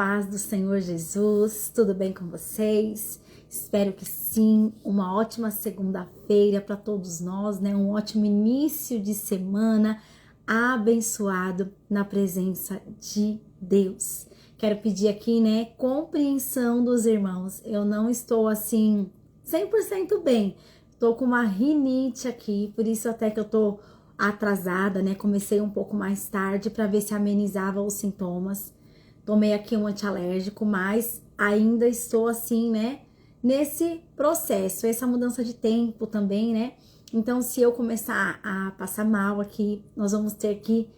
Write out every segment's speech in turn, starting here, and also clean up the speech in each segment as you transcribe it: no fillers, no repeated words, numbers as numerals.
paz do Senhor Jesus, tudo bem com vocês? Espero que sim, uma ótima segunda-feira para todos nós, né? Um ótimo início de semana abençoado na presença de Deus. Quero pedir aqui, né, compreensão dos irmãos. Eu não estou assim 100% bem. Tô com uma rinite aqui, por isso até que eu tô atrasada, né? Comecei um pouco mais tarde para ver se amenizava os sintomas. Tomei aqui um antialérgico, mas ainda estou assim, né? Nesse processo, essa mudança de tempo também, né? Então, se eu começar a passar mal aqui, nós vamos ter que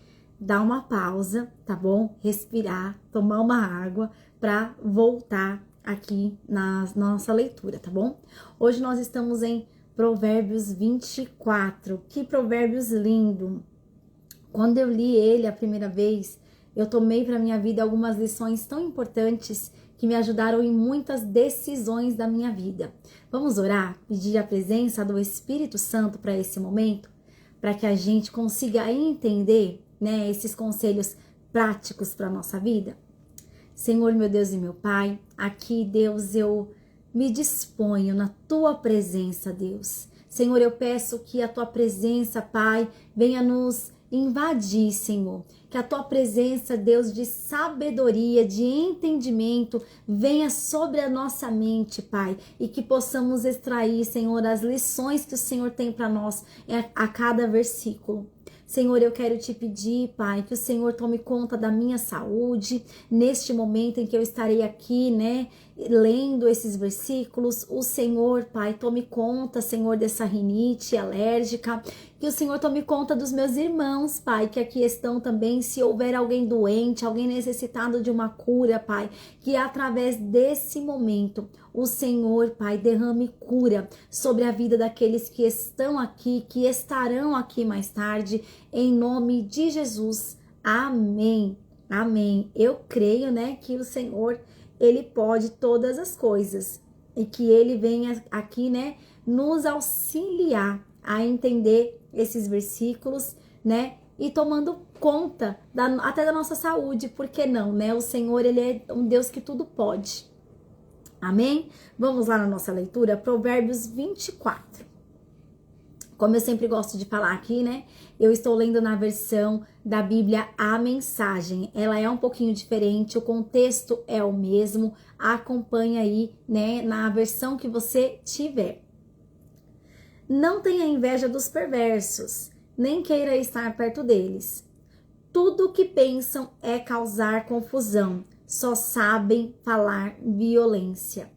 dar uma pausa, tá bom? Respirar, tomar uma água para voltar aqui na nossa leitura, tá bom? Hoje nós estamos em Provérbios 24. Que provérbios lindo! Quando eu li ele a primeira vez, eu tomei para minha vida algumas lições tão importantes que me ajudaram em muitas decisões da minha vida. Vamos orar, pedir a presença do Espírito Santo para esse momento, para que a gente consiga entender, né, esses conselhos práticos para a nossa vida. Senhor, meu Deus e meu Pai, aqui, Deus, eu me disponho na Tua presença, Deus. Senhor, eu peço que a Tua presença, Pai, venha nos invadir, Senhor. Que a Tua presença, Deus, de sabedoria, de entendimento, venha sobre a nossa mente, Pai. E que possamos extrair, Senhor, as lições que o Senhor tem para nós a cada versículo. Senhor, eu quero te pedir, Pai, que o Senhor tome conta da minha saúde, neste momento em que eu estarei aqui, né, lendo esses versículos. O Senhor, Pai, tome conta, Senhor, dessa rinite alérgica, que o Senhor tome conta dos meus irmãos, Pai, que aqui estão também, se houver alguém doente, alguém necessitado de uma cura, Pai, que através desse momento, o Senhor, Pai, derrame cura sobre a vida daqueles que estão aqui, que estarão aqui mais tarde, em nome de Jesus. Amém. Amém. Eu creio, né, que o Senhor, Ele pode todas as coisas e que Ele venha aqui, né, nos auxiliar a entender esses versículos, né, e tomando conta até da nossa saúde, por que não, né? O Senhor, Ele é um Deus que tudo pode. Amém? Vamos lá na nossa leitura, Provérbios 24. Como eu sempre gosto de falar aqui, né? Eu estou lendo na versão da Bíblia A Mensagem. Ela é um pouquinho diferente, o contexto é o mesmo. Acompanha aí, né, na versão que você tiver. Não tenha inveja dos perversos, nem queira estar perto deles. Tudo o que pensam é causar confusão. Só sabem falar violência.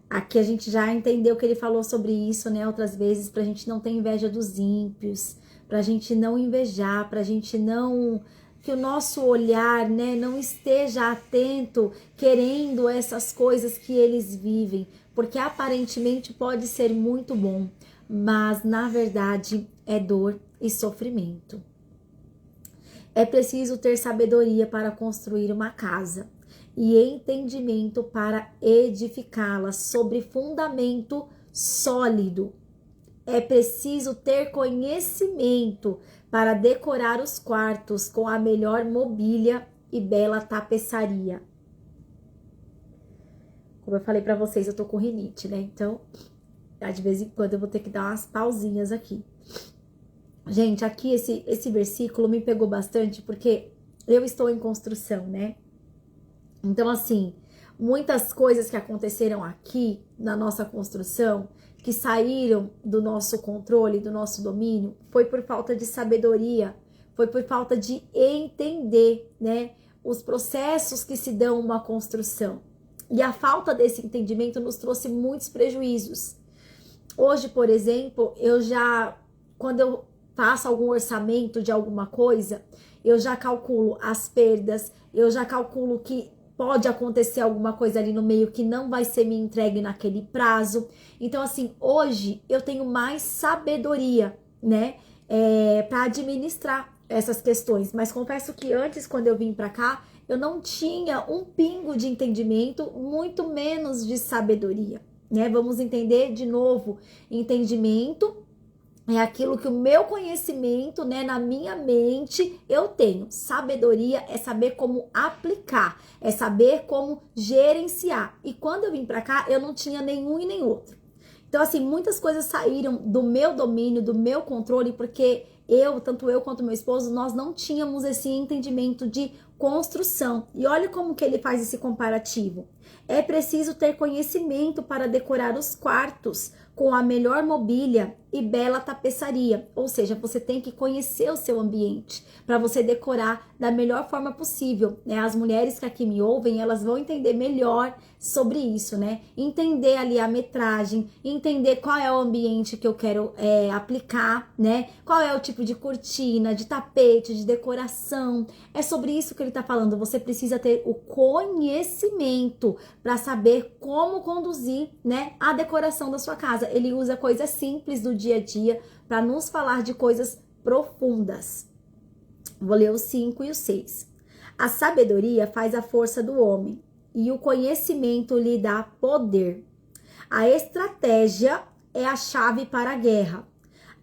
Aqui a gente já entendeu que ele falou sobre isso, né, outras vezes, pra gente não ter inveja dos ímpios, pra gente não invejar, pra gente não, que o nosso olhar, né, não esteja atento, querendo essas coisas que eles vivem, porque aparentemente pode ser muito bom, mas na verdade é dor e sofrimento. É preciso ter sabedoria para construir uma casa e entendimento para edificá-la sobre fundamento sólido. É preciso ter conhecimento para decorar os quartos com a melhor mobília e bela tapeçaria. Como eu falei para vocês, eu tô com rinite, né? Então, de vez em quando eu vou ter que dar umas pausinhas aqui. Gente, aqui esse versículo me pegou bastante porque eu estou em construção, né? Então, assim, muitas coisas que aconteceram aqui na nossa construção, que saíram do nosso controle, do nosso domínio, foi por falta de sabedoria, foi por falta de entender, né, os processos que se dão uma construção. E a falta desse entendimento nos trouxe muitos prejuízos. Hoje, por exemplo, quando eu faço algum orçamento de alguma coisa, eu já calculo as perdas, eu já calculo que pode acontecer alguma coisa ali no meio que não vai ser me entregue naquele prazo. Então, assim, hoje eu tenho mais sabedoria, né, para administrar essas questões. Mas confesso que antes, quando eu vim para cá, eu não tinha um pingo de entendimento, muito menos de sabedoria, né? Vamos entender de novo: entendimento É aquilo que o meu conhecimento, né, na minha mente eu tenho. Sabedoria é saber como aplicar, é saber como gerenciar. E quando eu vim para cá, eu não tinha nenhum e nem outro. Então, assim, muitas coisas saíram do meu domínio, do meu controle, porque tanto eu quanto meu esposo, nós não tínhamos esse entendimento de construção. E olha como que ele faz esse comparativo. É preciso ter conhecimento para decorar os quartos com a melhor mobília e bela tapeçaria. Ou seja, você tem que conhecer o seu ambiente para você decorar da melhor forma possível, né? As mulheres que aqui me ouvem, elas vão entender melhor sobre isso, né? Entender ali a metragem, entender qual é o ambiente que eu quero aplicar, né? Qual é o tipo de cortina, de tapete, de decoração. É sobre isso que ele tá falando. Você precisa ter o conhecimento para saber como conduzir, né, a decoração da sua casa. Ele usa coisas simples do dia a dia para nos falar de coisas profundas. Vou ler o 5 e o 6. A sabedoria faz a força do homem e o conhecimento lhe dá poder. A estratégia é a chave para a guerra,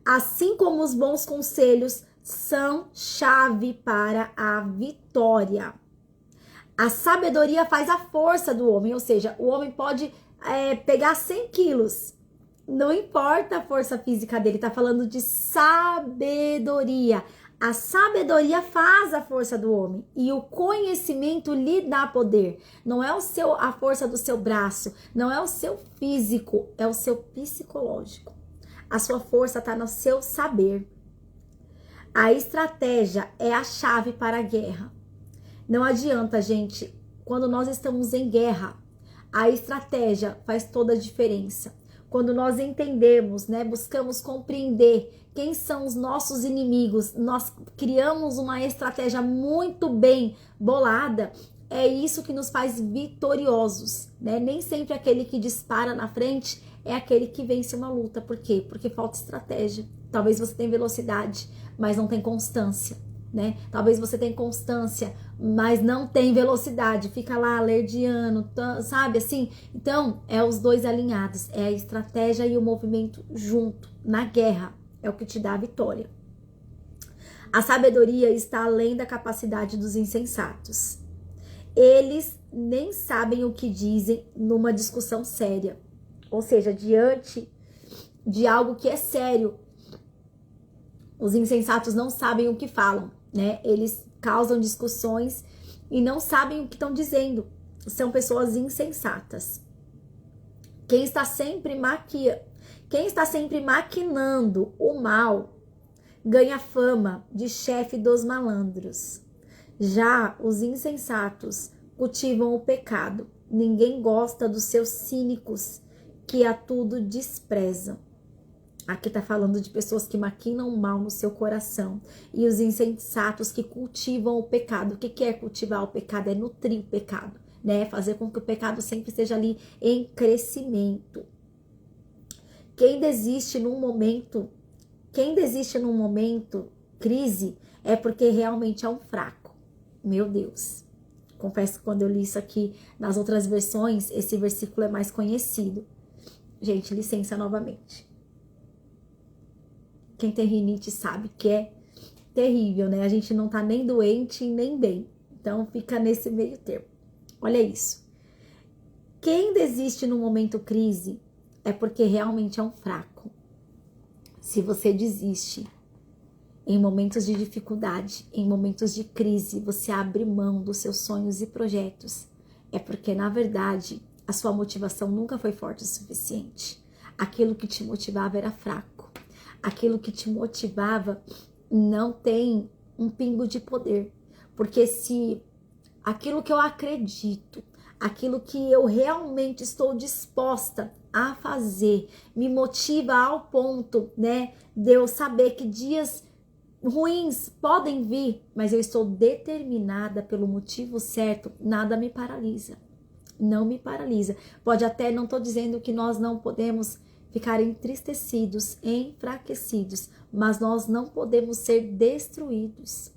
assim como os bons conselhos são chave para a vitória. A sabedoria faz a força do homem, ou seja, o homem pode pegar 100 quilos, não importa a força física dele, tá falando de sabedoria. A sabedoria faz a força do homem e o conhecimento lhe dá poder. Não é a força do seu braço, não é o seu físico, é o seu psicológico. A sua força está no seu saber. A estratégia é a chave para a guerra. Não adianta, gente, quando nós estamos em guerra, a estratégia faz toda a diferença. Quando nós entendemos, né, buscamos compreender quem são os nossos inimigos, nós criamos uma estratégia muito bem bolada, é isso que nos faz vitoriosos, né? Nem sempre aquele que dispara na frente é aquele que vence uma luta. Por quê? Porque falta estratégia. Talvez você tenha velocidade, mas não tem constância, né? Talvez você tenha constância, mas não tem velocidade, fica lá alerdiano, sabe assim? Então, é os dois alinhados, é a estratégia e o movimento junto, na guerra, é o que te dá a vitória. A sabedoria está além da capacidade dos insensatos. Eles nem sabem o que dizem numa discussão séria, ou seja, diante de algo que é sério, os insensatos não sabem o que falam, né? Eles causam discussões e não sabem o que estão dizendo. São pessoas insensatas. Quem está sempre maquinando o mal ganha fama de chefe dos malandros. Já os insensatos cultivam o pecado. Ninguém gosta dos seus cínicos que a tudo desprezam. Aqui tá falando de pessoas que maquinam o mal no seu coração. E os insensatos que cultivam o pecado. O que é cultivar o pecado? É nutrir o pecado, né? Fazer com que o pecado sempre esteja ali em crescimento. Quem desiste num momento crise é porque realmente é um fraco. Meu Deus. Confesso que quando eu li isso aqui nas outras versões, esse versículo é mais conhecido. Gente, licença novamente. Quem tem rinite sabe que é terrível, né? A gente não tá nem doente nem bem. Então fica nesse meio termo. Olha isso. Quem desiste no momento crise é porque realmente é um fraco. Se você desiste em momentos de dificuldade, em momentos de crise, você abre mão dos seus sonhos e projetos, é porque na verdade a sua motivação nunca foi forte o suficiente. Aquilo que te motivava era fraco. Aquilo que te motivava não tem um pingo de poder. Porque se aquilo que eu acredito, aquilo que eu realmente estou disposta a fazer, me motiva ao ponto, né, de eu saber que dias ruins podem vir, mas eu estou determinada pelo motivo certo, nada me paralisa. Não me paralisa. Pode até, não estou dizendo que nós não podemos ficar entristecidos, enfraquecidos, mas nós não podemos ser destruídos.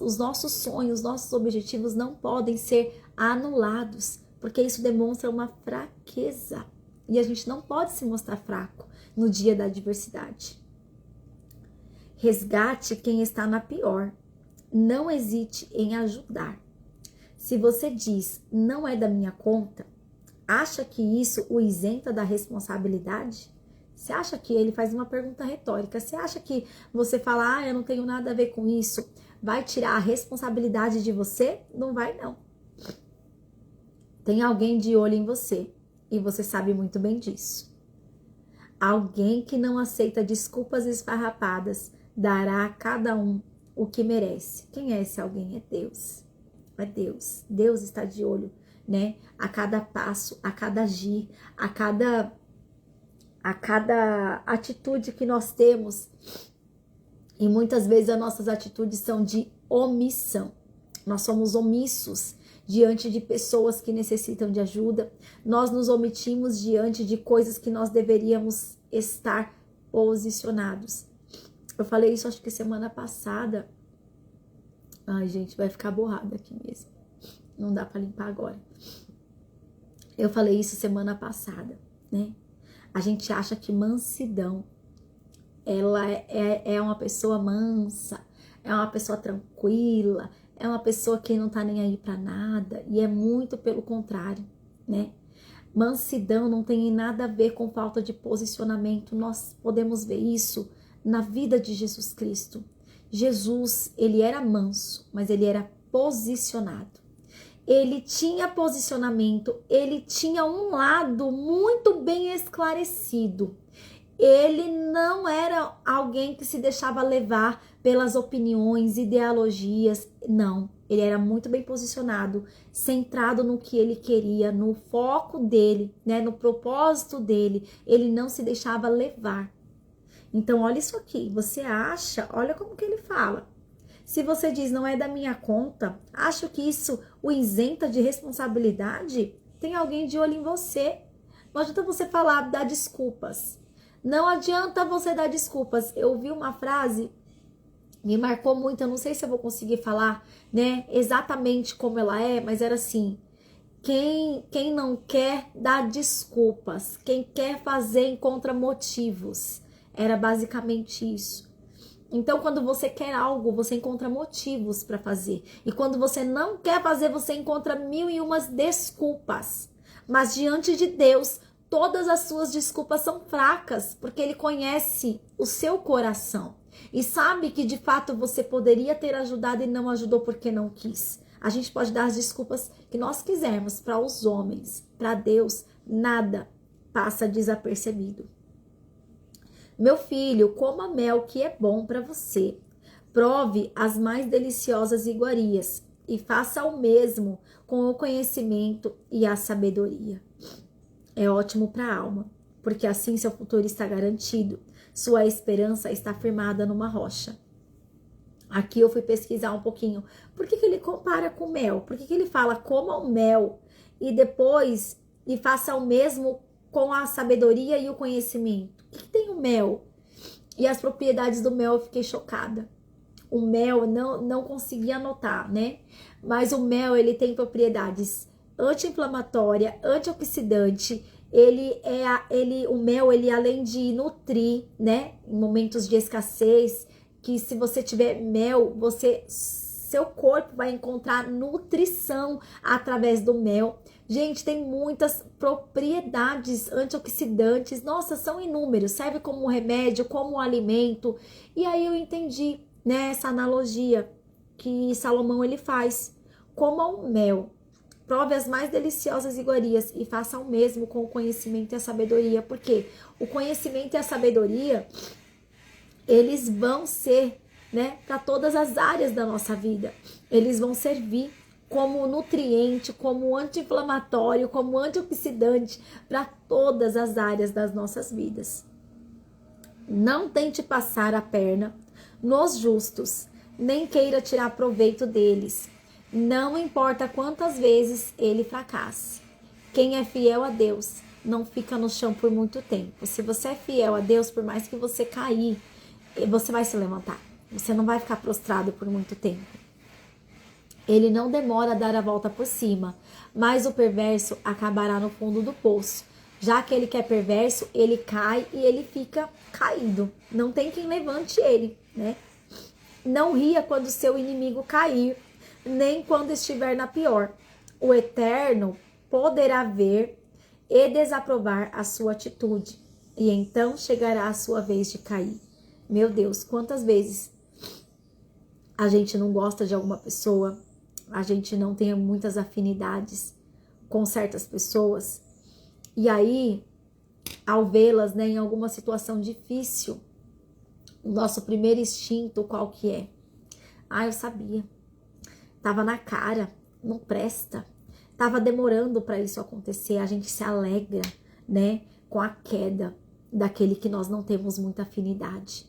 Os nossos sonhos, nossos objetivos não podem ser anulados, porque isso demonstra uma fraqueza. E a gente não pode se mostrar fraco no dia da adversidade. Resgate quem está na pior. Não hesite em ajudar. Se você diz, não é da minha conta, acha que isso o isenta da responsabilidade? Você acha que ele faz uma pergunta retórica? Você acha que você falar, eu não tenho nada a ver com isso, vai tirar a responsabilidade de você? Não vai, não. Tem alguém de olho em você e você sabe muito bem disso. Alguém que não aceita desculpas esfarrapadas dará a cada um o que merece. Quem é esse alguém? É Deus. É Deus. Deus está de olho, né? A cada passo, a cada agir, a cada atitude que nós temos. E muitas vezes as nossas atitudes são de omissão. Nós somos omissos diante de pessoas que necessitam de ajuda. Nós nos omitimos diante de coisas que nós deveríamos estar posicionados. Eu falei isso acho que semana passada. Ai, gente, vai ficar borrado aqui mesmo. Não dá para limpar agora. Eu falei isso semana passada, né? A gente acha que mansidão, ela é uma pessoa mansa, é uma pessoa tranquila, é uma pessoa que não tá nem aí para nada, e é muito pelo contrário, né? Mansidão não tem nada a ver com falta de posicionamento. Nós podemos ver isso na vida de Jesus Cristo. Jesus, ele era manso, mas ele era posicionado. Ele tinha posicionamento, ele tinha um lado muito bem esclarecido. Ele não era alguém que se deixava levar pelas opiniões, ideologias, não. Ele era muito bem posicionado, centrado no que ele queria, no foco dele, né, no propósito dele. Ele não se deixava levar. Então, olha isso aqui, você acha, olha como que ele fala. Se você diz, não é da minha conta, acho que isso o isenta de responsabilidade, tem alguém de olho em você. Não adianta você falar, dar desculpas. Não adianta você dar desculpas. Eu ouvi uma frase, me marcou muito, eu não sei se eu vou conseguir falar, né, exatamente como ela é, mas era assim, quem não quer dar desculpas, quem quer fazer encontra motivos. Era basicamente isso. Então, quando você quer algo, você encontra motivos para fazer. E quando você não quer fazer, você encontra 1001 desculpas. Mas diante de Deus, todas as suas desculpas são fracas, porque Ele conhece o seu coração. E sabe que de fato você poderia ter ajudado e não ajudou porque não quis. A gente pode dar as desculpas que nós quisermos para os homens. Para Deus, nada passa desapercebido. Meu filho, coma mel que é bom para você. Prove as mais deliciosas iguarias e faça o mesmo com o conhecimento e a sabedoria. É ótimo para a alma, porque assim seu futuro está garantido. Sua esperança está firmada numa rocha. Aqui eu fui pesquisar um pouquinho. Por que ele compara com mel? Por que ele fala coma o mel e depois e faça o mesmo com a sabedoria e o conhecimento? O que tem o mel? E as propriedades do mel eu fiquei chocada. O mel não consegui anotar, né? Mas o mel ele tem propriedades anti-inflamatória, antioxidante. O mel ele além de nutrir, né? Em momentos de escassez, que se você tiver mel, seu corpo vai encontrar nutrição através do mel. Gente, tem muitas propriedades antioxidantes. Nossa, são inúmeros. Serve como remédio, como alimento. E aí eu entendi, né, essa analogia que Salomão ele faz. Coma o mel. Prove as mais deliciosas iguarias e faça o mesmo com o conhecimento e a sabedoria. Porque o conhecimento e a sabedoria, eles vão ser, né, para todas as áreas da nossa vida. Eles vão servir como nutriente, como anti-inflamatório, como antioxidante para todas as áreas das nossas vidas. Não tente passar a perna nos justos, nem queira tirar proveito deles. Não importa quantas vezes ele fracasse. Quem é fiel a Deus não fica no chão por muito tempo. Se você é fiel a Deus, por mais que você cair, você vai se levantar. Você não vai ficar prostrado por muito tempo. Ele não demora a dar a volta por cima, mas o perverso acabará no fundo do poço. Já aquele que é perverso, ele cai e ele fica caído. Não tem quem levante ele, né? Não ria quando seu inimigo cair, nem quando estiver na pior. O Eterno poderá ver e desaprovar a sua atitude, e então chegará a sua vez de cair. Meu Deus, quantas vezes a gente não gosta de alguma pessoa, a gente não tem muitas afinidades com certas pessoas, e aí, ao vê-las, né, em alguma situação difícil, o nosso primeiro instinto qual que é? Ah, eu sabia. Tava na cara, não presta. Tava demorando para isso acontecer. A gente se alegra, né, com a queda daquele que nós não temos muita afinidade.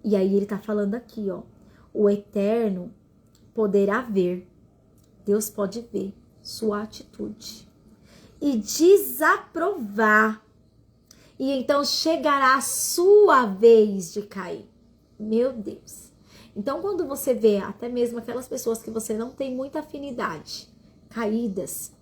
E aí ele tá falando aqui, ó, o Eterno poderá ver, Deus pode ver sua atitude e desaprovar. E então chegará a sua vez de cair. Meu Deus. Então, quando você vê até mesmo aquelas pessoas que você não tem muita afinidade, caídas,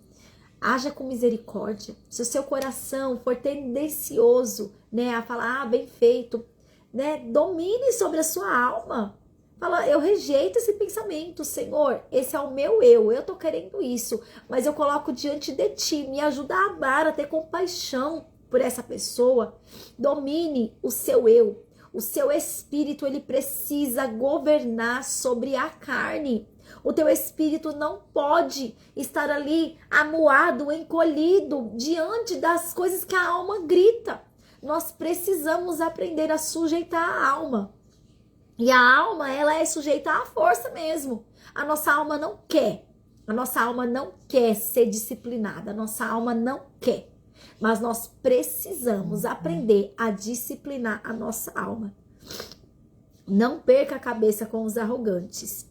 haja com misericórdia. Se o seu coração for tendencioso, né, a falar, bem feito, né, domine sobre a sua alma. Fala, eu rejeito esse pensamento, Senhor, esse é o meu eu tô querendo isso, mas eu coloco diante de ti, me ajuda a amar, a ter compaixão por essa pessoa. Domine o seu eu. O seu espírito, ele precisa governar sobre a carne. O teu espírito não pode estar ali amuado, encolhido diante das coisas que a alma grita. Nós precisamos aprender a sujeitar a alma. E a alma, ela é sujeita à força mesmo. A nossa alma não quer. A nossa alma não quer ser disciplinada. A nossa alma não quer. Mas nós precisamos aprender a disciplinar a nossa alma. Não perca a cabeça com os arrogantes,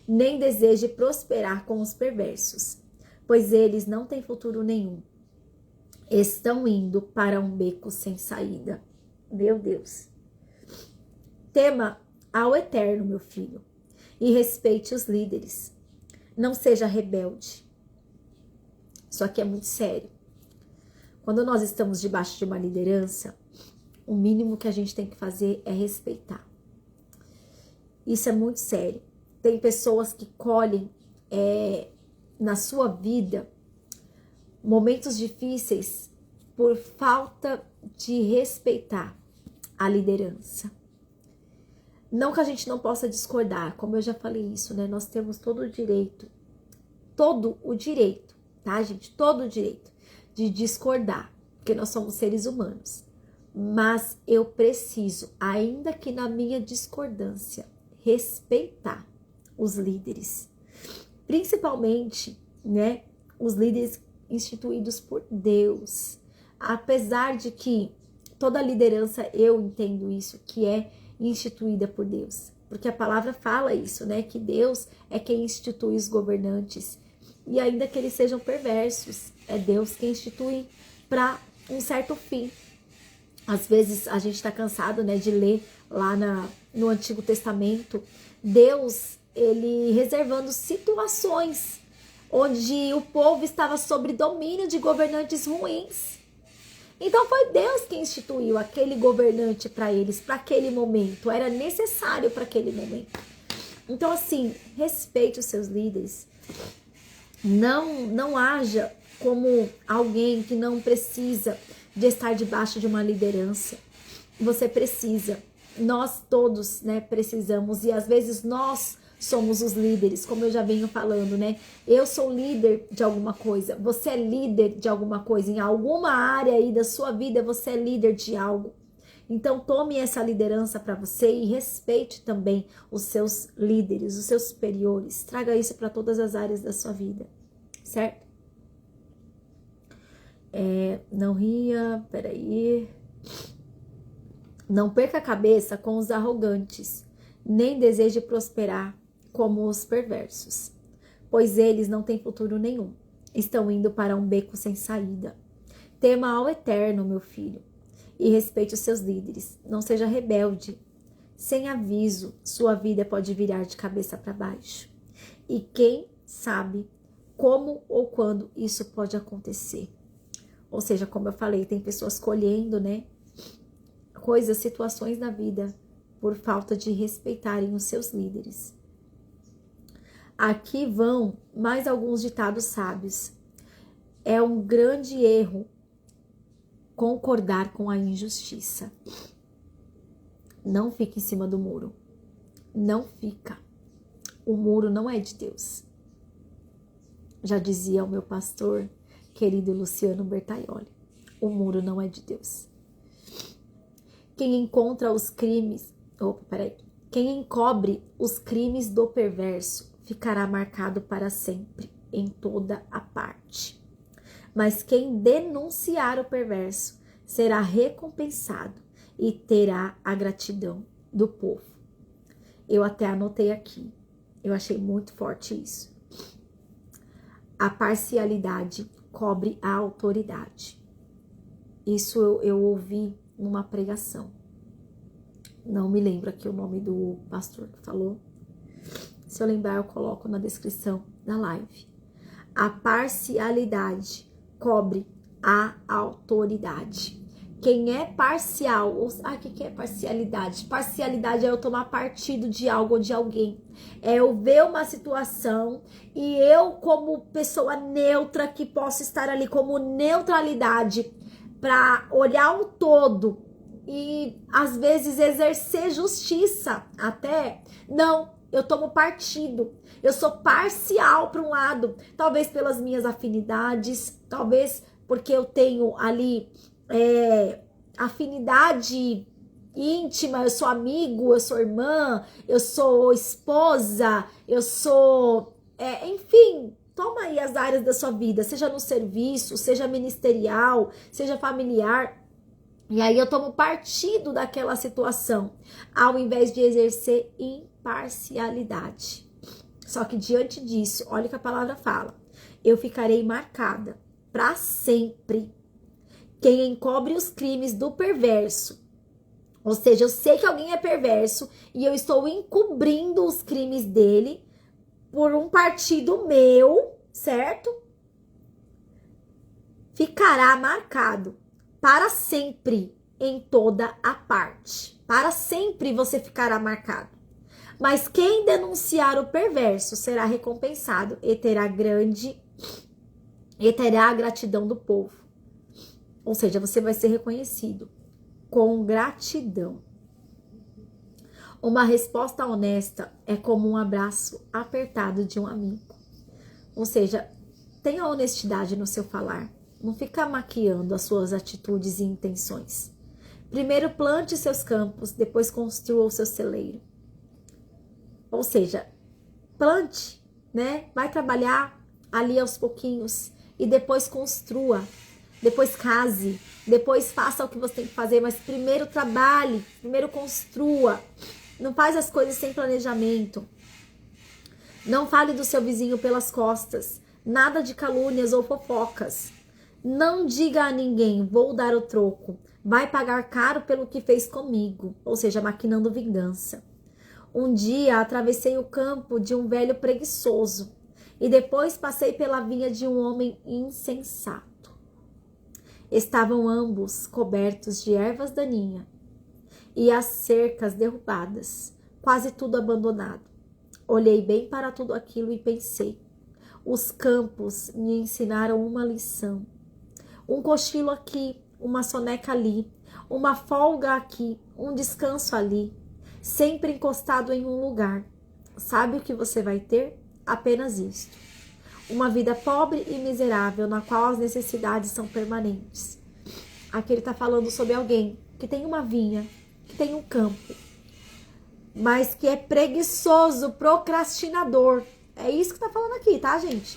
nem deseje prosperar com os perversos, pois eles não têm futuro nenhum. Estão indo para um beco sem saída. Meu Deus. Tema ao Eterno, meu filho, e respeite os líderes. Não seja rebelde. Isso aqui é muito sério. Quando nós estamos debaixo de uma liderança, o mínimo que a gente tem que fazer é respeitar. Isso é muito sério. Tem pessoas que colhem na sua vida momentos difíceis por falta de respeitar a liderança. Não que a gente não possa discordar, como eu já falei isso, né? Nós temos todo o direito, tá, gente? Todo o direito de discordar, porque nós somos seres humanos. Mas eu preciso, ainda que na minha discordância, respeitar os líderes. Principalmente, né, os líderes instituídos por Deus. Apesar de que toda liderança, eu entendo isso, que é instituída por Deus. Porque a palavra fala isso, né, que Deus é quem institui os governantes. E ainda que eles sejam perversos, é Deus quem institui para um certo fim. Às vezes a gente está cansado, né, de ler lá no Antigo Testamento, Deus, ele reservando situações onde o povo estava sob domínio de governantes ruins. Então foi Deus quem instituiu aquele governante para eles, para aquele momento. Era necessário para aquele momento. Então, assim, respeite os seus líderes. Não haja como alguém que não precisa de estar debaixo de uma liderança. Você precisa. Nós todos, né, precisamos. E às vezes nós somos os líderes, como eu já venho falando, né? Eu sou líder de alguma coisa. Você é líder de alguma coisa. Em alguma área aí da sua vida, você é líder de algo. Então, tome essa liderança para você e respeite também os seus líderes, os seus superiores. Traga isso para todas as áreas da sua vida, certo? Não ria, peraí. Não perca a cabeça com os arrogantes, nem deseje prosperar como os perversos, pois eles não têm futuro nenhum. Estão indo para um beco sem saída. Tema ao Eterno, meu filho, e respeite os seus líderes. Não seja rebelde. Sem aviso, sua vida pode virar de cabeça para baixo. E quem sabe como ou quando isso pode acontecer. Ou seja, como eu falei, tem pessoas colhendo, né, coisas, situações na vida por falta de respeitarem os seus líderes. Aqui vão mais alguns ditados sábios. É um grande erro concordar com a injustiça. Não fica em cima do muro. Não fica. O muro não é de Deus. Já dizia o meu pastor querido Luciano Bertaioli. O muro não é de Deus. Quem encontra os crimes... Quem encobre os crimes do perverso ficará marcado para sempre em toda a parte. Mas quem denunciar o perverso será recompensado e terá a gratidão do povo. Eu até anotei aqui. Eu achei muito forte isso. A parcialidade cobre a autoridade. Isso eu ouvi numa pregação. Não me lembro aqui o nome do pastor que falou. Se eu lembrar, eu coloco na descrição da live. A parcialidade cobre a autoridade. Quem é parcial... o que é parcialidade? Parcialidade é eu tomar partido de algo ou de alguém. É eu ver uma situação e eu, como pessoa neutra, que posso estar ali como neutralidade, para olhar o todo e, às vezes, exercer justiça até. Não, eu tomo partido. Eu sou parcial para um lado. Talvez pelas minhas afinidades, talvez porque eu tenho ali... afinidade íntima, eu sou amigo, eu sou irmã, eu sou esposa, eu sou... enfim, toma aí as áreas da sua vida, seja no serviço, seja ministerial, seja familiar. E aí eu tomo partido daquela situação, ao invés de exercer imparcialidade. Só que diante disso, olha o que a palavra fala. Eu ficarei marcada para sempre. Quem encobre os crimes do perverso. Ou seja, eu sei que alguém é perverso e eu estou encobrindo os crimes dele por um partido meu, certo? Ficará marcado para sempre em toda a parte. Para sempre você ficará marcado. Mas quem denunciar o perverso será recompensado e terá a gratidão do povo. Ou seja, você vai ser reconhecido com gratidão. Uma resposta honesta é como um abraço apertado de um amigo. Ou seja, tenha honestidade no seu falar. Não fica maquiando as suas atitudes e intenções. Primeiro plante seus campos, depois construa o seu celeiro. Ou seja, plante, né? Vai trabalhar ali aos pouquinhos e depois construa. Depois case, depois faça o que você tem que fazer, mas primeiro trabalhe, primeiro construa. Não faz as coisas sem planejamento. Não fale do seu vizinho pelas costas. Nada de calúnias ou fofocas. Não diga a ninguém, vou dar o troco. Vai pagar caro pelo que fez comigo. Ou seja, maquinando vingança. Um dia atravessei o campo de um velho preguiçoso e depois passei pela vinha de um homem insensato. Estavam ambos cobertos de ervas daninhas e as cercas derrubadas, quase tudo abandonado. Olhei bem para tudo aquilo e pensei, os campos me ensinaram uma lição. Um cochilo aqui, uma soneca ali, uma folga aqui, um descanso ali, sempre encostado em um lugar. Sabe o que você vai ter? Apenas isto. Uma vida pobre e miserável, na qual as necessidades são permanentes. Aqui ele está falando sobre alguém que tem uma vinha, que tem um campo, mas que é preguiçoso, procrastinador. É isso que está falando aqui, tá, gente?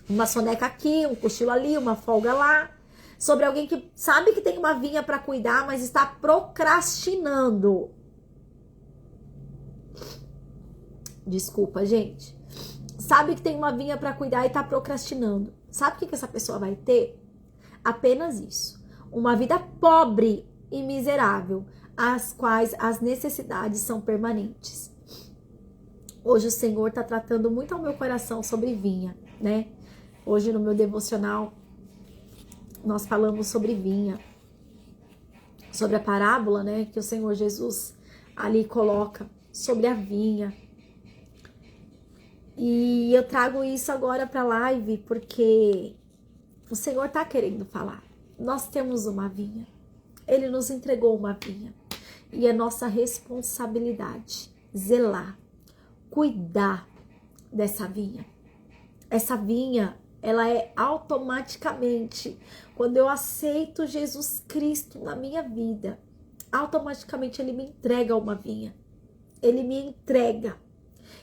Uma soneca aqui, um cochilo ali, uma folga lá. Sobre alguém que sabe que tem uma vinha para cuidar, mas está procrastinando. Desculpa, gente. Sabe que tem uma vinha para cuidar e está procrastinando. Sabe o que essa pessoa vai ter? Apenas isso. Uma vida pobre e miserável, as quais as necessidades são permanentes. Hoje o Senhor está tratando muito ao meu coração sobre vinha, né? Hoje no meu devocional nós falamos sobre vinha, sobre a parábola, né, que o Senhor Jesus ali coloca sobre a vinha. E eu trago isso agora para a live porque o Senhor está querendo falar. Nós temos uma vinha. Ele nos entregou uma vinha. E é nossa responsabilidade zelar, cuidar dessa vinha. Essa vinha, ela é automaticamente, quando eu aceito Jesus Cristo na minha vida, automaticamente Ele me entrega uma vinha. Ele me entrega.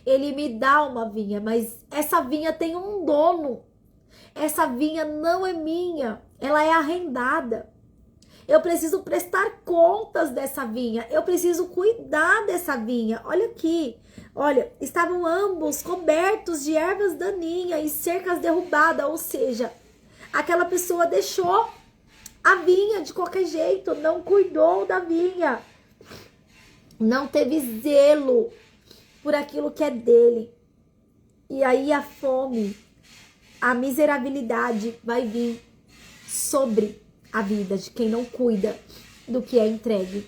Ele me dá uma vinha, mas essa vinha tem um dono. Essa vinha não é minha, ela é arrendada. Eu preciso prestar contas dessa vinha, eu preciso cuidar dessa vinha. Olha aqui, olha, estavam ambos cobertos de ervas daninhas e cercas derrubadas, ou seja, aquela pessoa deixou a vinha de qualquer jeito, não cuidou da vinha, não teve zelo por aquilo que é dele. E aí a fome, a miserabilidade vai vir sobre a vida de quem não cuida do que é entregue.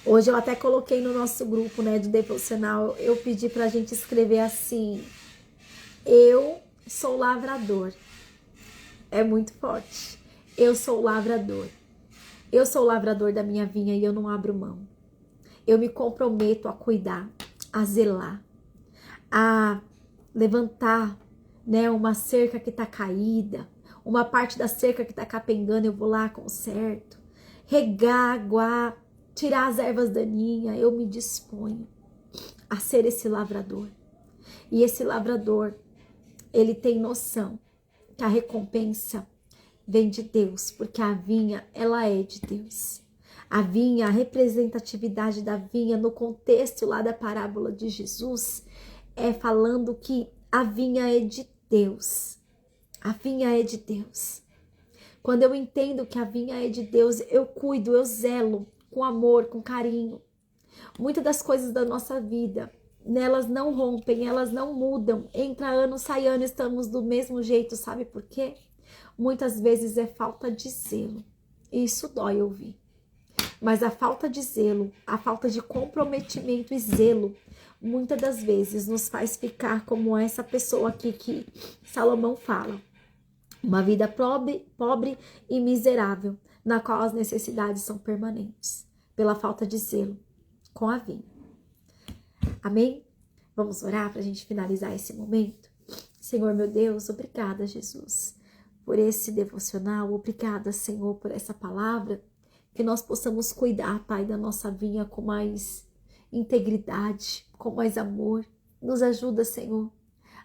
Hoje eu até coloquei no nosso grupo, né, de devocional, eu pedi pra gente escrever assim: eu sou lavrador. É muito forte. Eu sou lavrador. Eu sou lavrador da minha vinha e eu não abro mão. Eu me comprometo a cuidar, a zelar, a levantar, né, uma cerca que tá caída, uma parte da cerca que tá capengando, eu vou lá, conserto, regar, aguar, tirar as ervas daninhas. Eu me disponho a ser esse lavrador. E esse lavrador, ele tem noção que a recompensa vem de Deus, porque a vinha, ela é de Deus. A vinha, a representatividade da vinha no contexto lá da parábola de Jesus é falando que a vinha é de Deus. A vinha é de Deus. Quando eu entendo que a vinha é de Deus, eu cuido, eu zelo com amor, com carinho. Muitas das coisas da nossa vida, elas não rompem, elas não mudam. Entra ano, sai ano, estamos do mesmo jeito, sabe por quê? Muitas vezes é falta de zelo. Isso dói ouvir. Mas a falta de zelo, a falta de comprometimento e zelo, muitas das vezes nos faz ficar como essa pessoa aqui que Salomão fala. Uma vida pobre e miserável, na qual as necessidades são permanentes, pela falta de zelo com a vinha. Amém? Vamos orar para a gente finalizar esse momento? Senhor, meu Deus, obrigada, Jesus, por esse devocional. Obrigada, Senhor, por essa palavra. Que nós possamos cuidar, Pai, da nossa vinha com mais integridade, com mais amor. Nos ajuda, Senhor,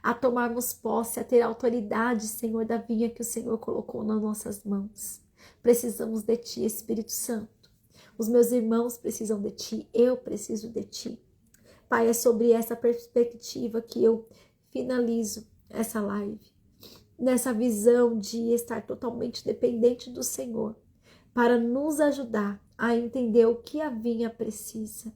a tomarmos posse, a ter autoridade, Senhor, da vinha que o Senhor colocou nas nossas mãos. Precisamos de Ti, Espírito Santo. Os meus irmãos precisam de Ti, eu preciso de Ti. Pai, é sobre essa perspectiva que eu finalizo essa live. Nessa visão de estar totalmente dependente do Senhor, para nos ajudar a entender o que a vinha precisa.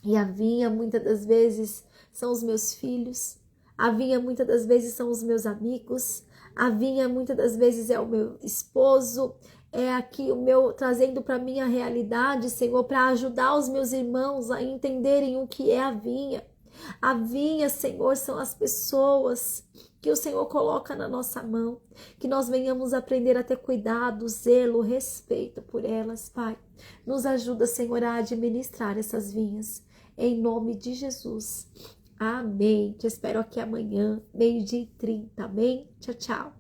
E a vinha, muitas das vezes, são os meus filhos. A vinha, muitas das vezes, são os meus amigos. A vinha, muitas das vezes, é o meu esposo. É aqui o meu, trazendo para a minha realidade, Senhor, para ajudar os meus irmãos a entenderem o que é a vinha. A vinha, Senhor, são as pessoas que o Senhor coloca na nossa mão, que nós venhamos aprender a ter cuidado, zelo, respeito por elas, Pai. Nos ajuda, Senhor, a administrar essas vinhas, em nome de Jesus. Amém. Te espero aqui amanhã, 12h30, amém? Tchau, tchau.